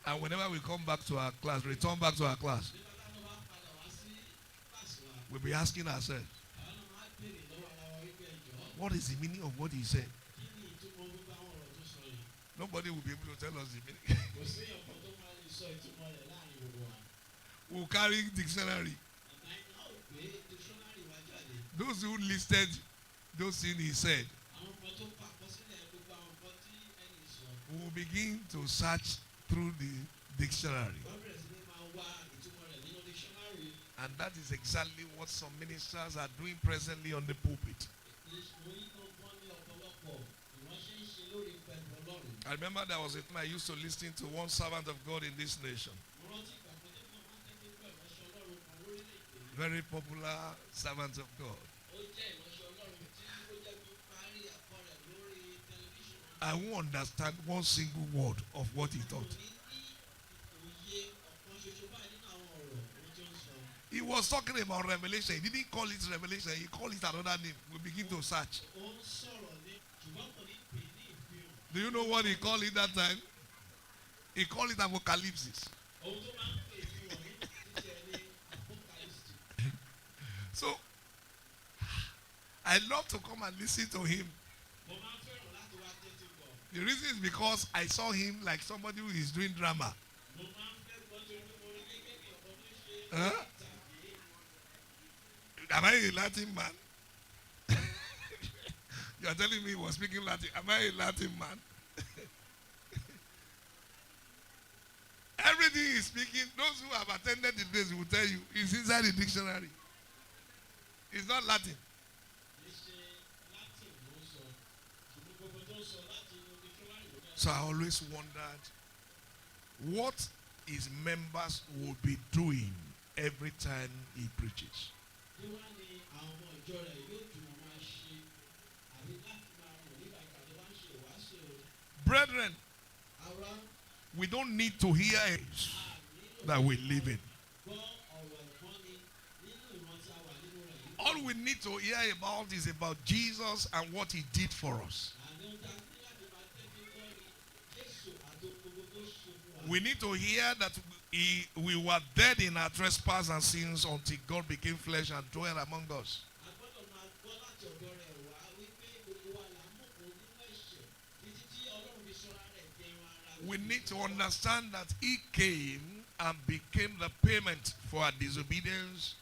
And whenever we come back to our class, return back to our class, we'll be asking ourselves, what is the meaning of what he said? Nobody will be able to tell us the meaning. We'll carry dictionary. Those who listed those things he said, we will begin to search through the dictionary. And that is exactly what some ministers are doing presently on the pulpit. I remember there was a time I used to listen to one servant of God in this nation. Very popular servant of God. I won't understand one single word of what he taught. He was talking about revelation. He didn't call it revelation. He called it another name. We begin to search. Do you know what he called it that time? He called it apocalypse. So, I love to come and listen to him. The reason is because I saw him like somebody who is doing drama. Huh? Am I a Latin man? You are telling me he was speaking Latin. Am I a Latin man? Everything he's speaking, those who have attended the place will tell you, it's inside the dictionary. It's not Latin. So I always wondered what his members will be doing every time he preaches. Brethren, we don't need to hear it that we live in. All we need to hear about is about Jesus and what he did for us. We need to hear that we were dead in our trespass and sins until God became flesh and dwelt among us. We need to understand that he came and became the payment for our disobedience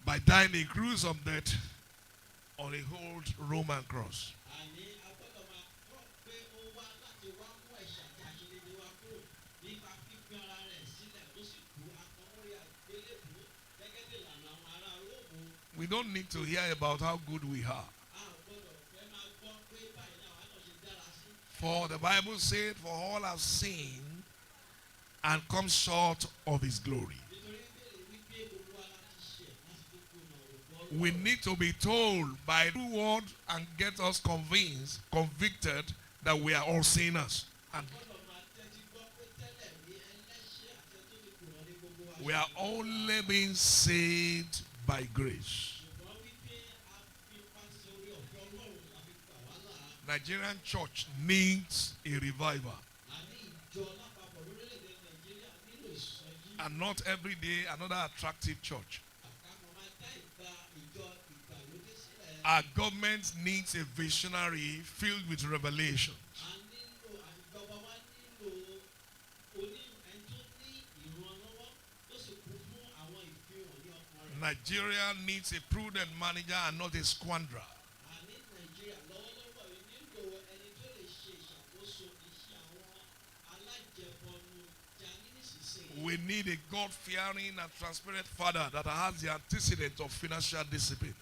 by dying a gruesome death on a old Roman cross. We don't need to hear about how good we are. For the Bible said, for all have sinned and come short of his glory. We need to be told by the word and get us convicted that we are all sinners. And we are only being saved by grace. Nigerian church needs a revival. And not every day another attractive church. Our government needs a visionary filled with revelation. Nigeria needs a prudent manager and not a squanderer. We need a God-fearing and transparent father that has the antecedent of financial discipline.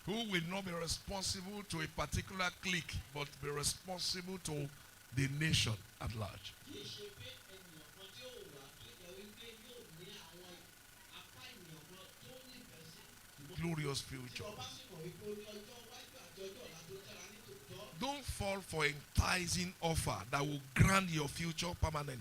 Who will not be responsible to a particular clique, but be responsible to the nation at large. Glorious future. Don't fall for enticing offer that will grant your future permanently.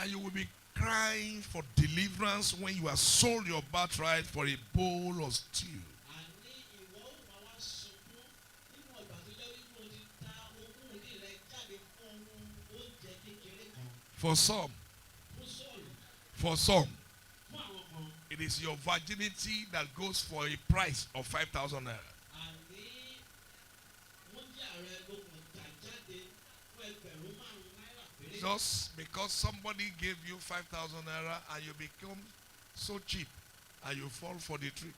And you will be crying for deliverance when you have sold your birthright for a bowl of stew. For some, it is your virginity that goes for a price of 5,000 naira. Just because somebody gave you 5,000 naira and you become so cheap and you fall for the trick.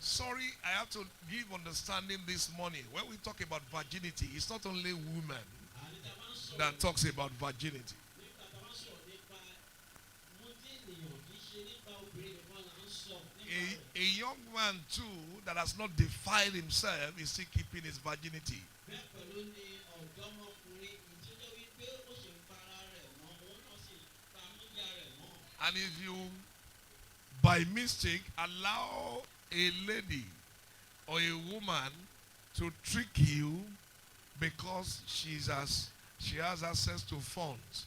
Sorry, I have to give understanding this morning. When we talk about virginity, it's not only women that talks about virginity. A young man too that has not defiled himself is still keeping his virginity. And if you, by mistake, allow a lady or a woman to trick you because she has access to funds,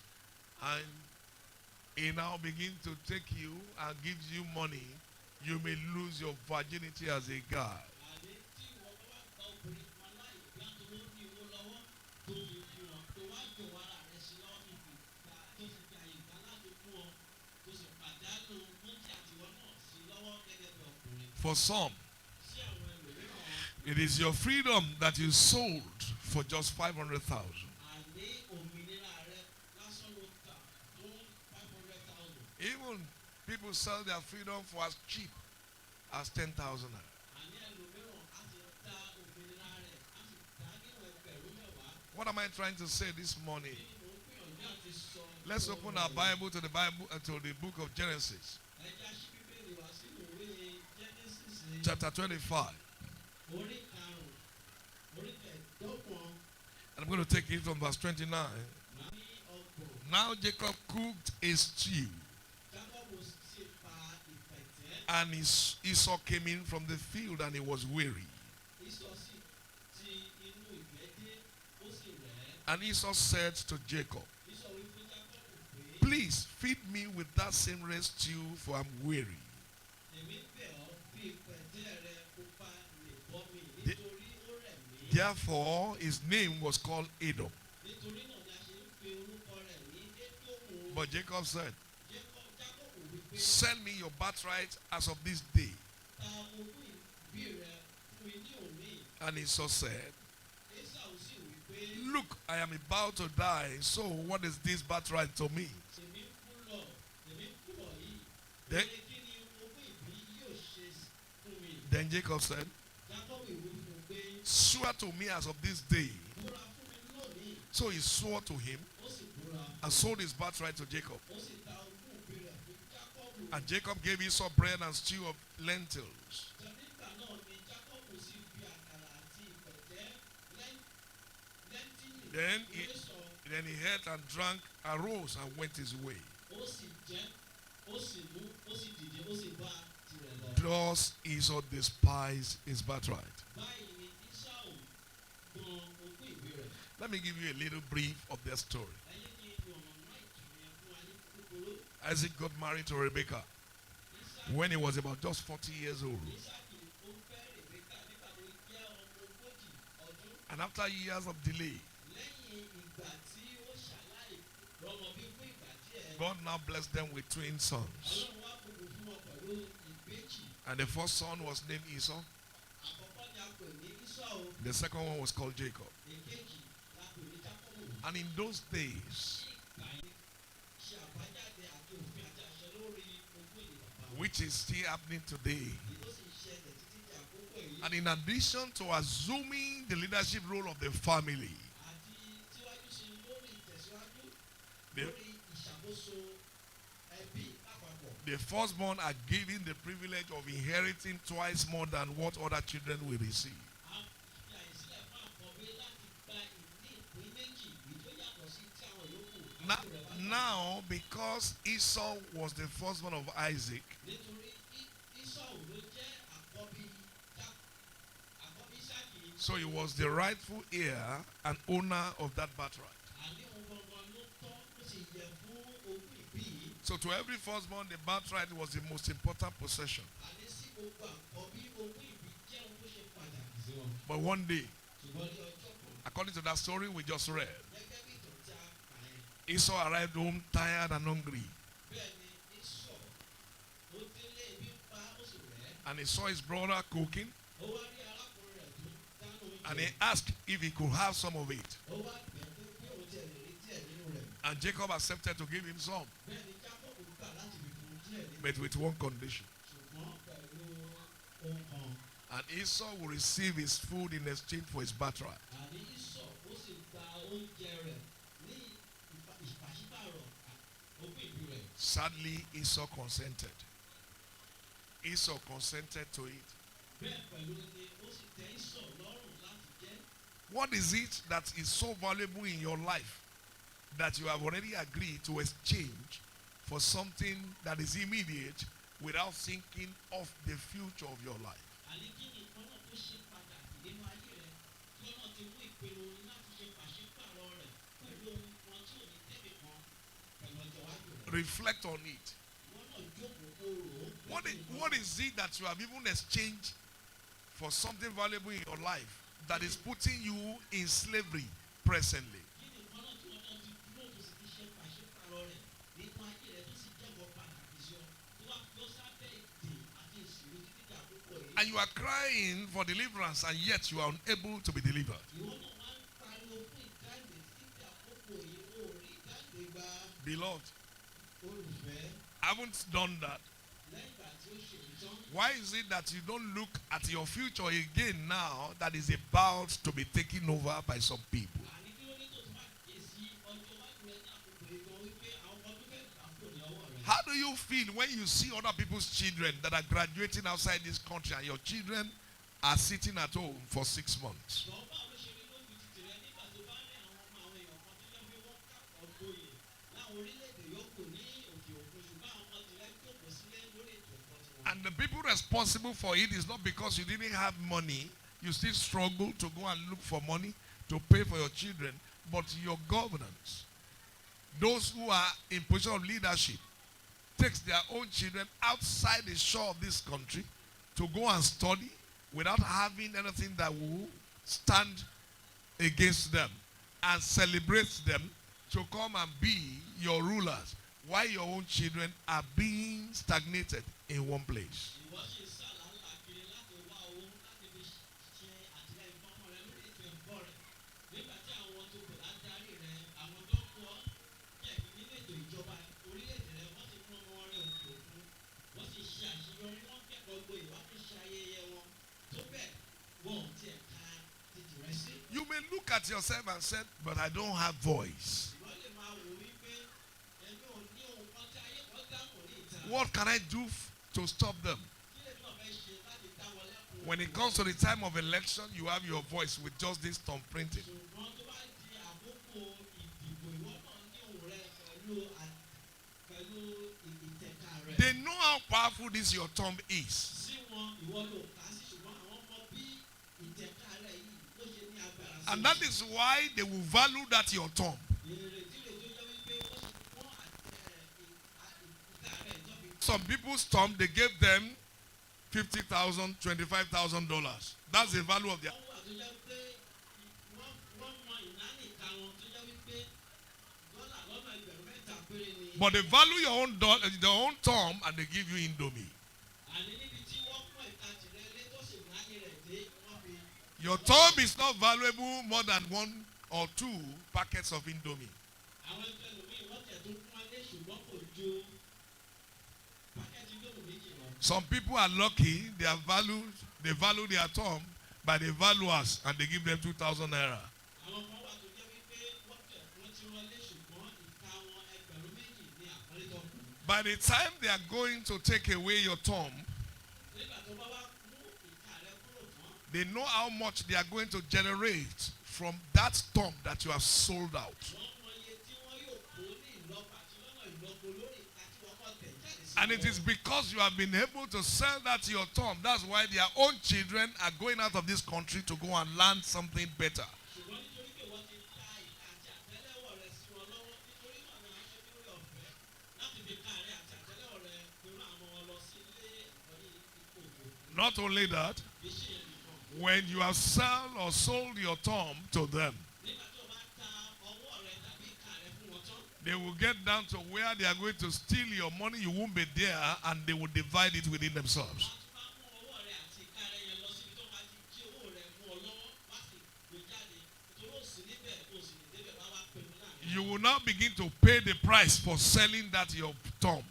and he now begins to take you and gives you money, you may lose your virginity as a guy. For some, it is your freedom that you sold for just 500,000. Even people sell their freedom for as cheap as 10,000. What am I trying to say this morning? Let's open our Bible to the book of Genesis. Chapter 25. And I'm going to take it from verse 29. Now Jacob cooked a stew, and Esau came in from the field, and he was weary. And Esau said to Jacob, please feed me with that same red stew, for I'm weary. Therefore, his name was called Edom. But Jacob said, send me your birthright as of this day. And Esau said, look, I am about to die, so what is this birthright to me? Then Jacob said, swear to me as of this day. So he swore to him and sold his birthright to Jacob. And Jacob gave Esau bread and stew of lentils. Then he ate and drank, arose and went his way. Thus Esau despised his birthright. Let me give you a little brief of their story. Isaac got married to Rebekah when he was about just 40 years old. And after years of delay, God now blessed them with twin sons. And the first son was named Esau. The second one was called Jacob. And in those days, which is still happening today, and in addition to assuming the leadership role of the family, the firstborn are given the privilege of inheriting twice more than what other children will receive. Now, because Esau was the firstborn of Isaac, So he was the rightful heir and owner of that birthright. So to every firstborn, the birthright was the most important possession. But one day, according to that story we just read, Esau arrived home tired and hungry. And he saw his brother cooking. And he asked if he could have some of it. And Jacob accepted to give him some. But with one condition. And Esau will receive his food in exchange for his birthright. Sadly, Esau consented. Esau consented to it. What is it that is so valuable in your life that you have already agreed to exchange for something that is immediate without thinking of the future of your life? Reflect on it. What is it that you have even exchanged for something valuable in your life that is putting you in slavery presently? And you are crying for deliverance, and yet you are unable to be delivered. Beloved, haven't done that. Why is it that you don't look at your future again now that is about to be taken over by some people? How do you feel when you see other people's children that are graduating outside this country and your children are sitting at home for 6 months? And the people responsible for it is not because you didn't have money. You still struggle to go and look for money to pay for your children. But your governance, those who are in position of leadership, takes their own children outside the shore of this country to go and study without having anything that will stand against them, and celebrates them to come and be your rulers, while your own children are being stagnated in one place. You may look at yourself and say, but I don't have voice. What can I do to stop them? When it comes to the time of election, you have your voice with just this thumb printing. They know how powerful this your thumb is. And that is why they will value that your thumb. Some people's thumb, they gave them $50,000, $25,000. That's the value of their. But they value your own thumb, and they give you Indomie. Your thumb is not valuable more than 1 or 2 packets of Indomie. Some people are lucky, they value their thumb by the valuers, and they give them 2,000 naira. By the time they are going to take away your thumb, they know how much they are going to generate from that thumb that you have sold out. And it is because you have been able to sell that to your tomb. That's why their own children are going out of this country to go and learn something better. Not only that, when you have sold your tomb to them, they will get down to where they are going to steal your money. You won't be there, and they will divide it within themselves. You will now begin to pay the price for selling that your tomb.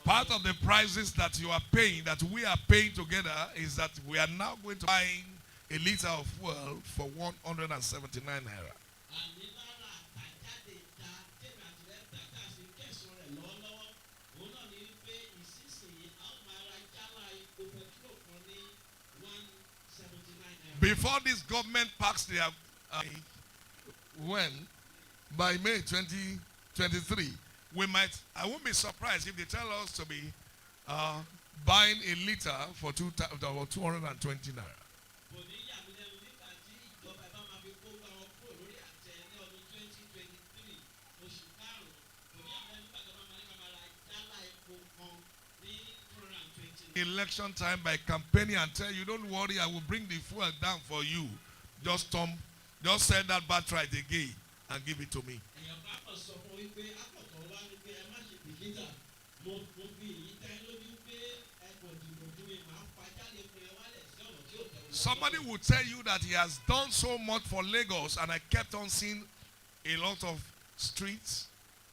Part of the prices that you are paying, that we are paying together, is that we are now going to buy a liter of fuel for 179 naira. Before this government passed their when by May 2023, I won't be surprised if they tell us to be buying a liter for 220 naira. Election time by campaigning and tell you, don't worry, I will bring the fuel down for you. Just sell that birthright again and give it to me. Somebody will tell you that he has done so much for Lagos, and I kept on seeing a lot of streets,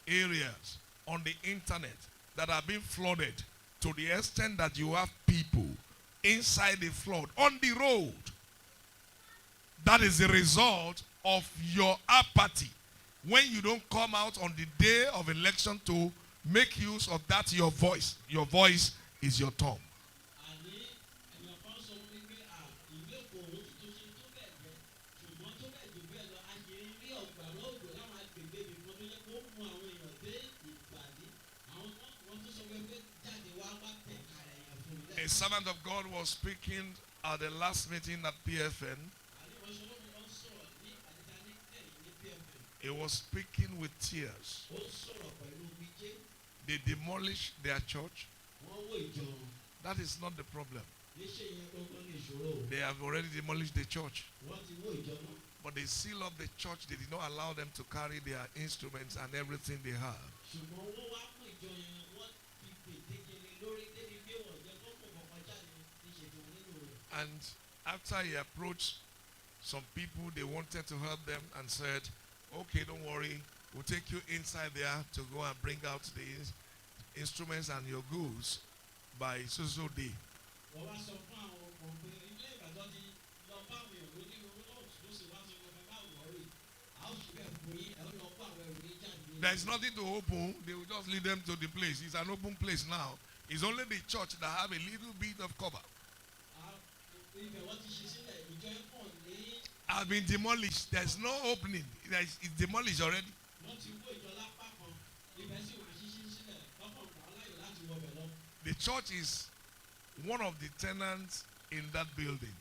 areas on the internet that are being flooded to the extent that you have people inside the flood on the road. That is the result of your apathy. When you don't come out on the day of election to make use of that, your voice. Your voice is your tongue. A servant of God was speaking at the last meeting at PFN. He was speaking with tears. They demolished their church. That is not the problem. They have already demolished the church. But they sealed up the church. They did not allow them to carry their instruments and everything they have. And after he approached some people, they wanted to help them and said, okay, don't worry, we'll take you inside there to go and bring out the instruments and your goods by so day. There's nothing to open. They will just lead them to the place. It's an open place now. It's only the church that have a little bit of cover. Have been demolished. There's no opening. It's demolished already. The church is one of the tenants in that building.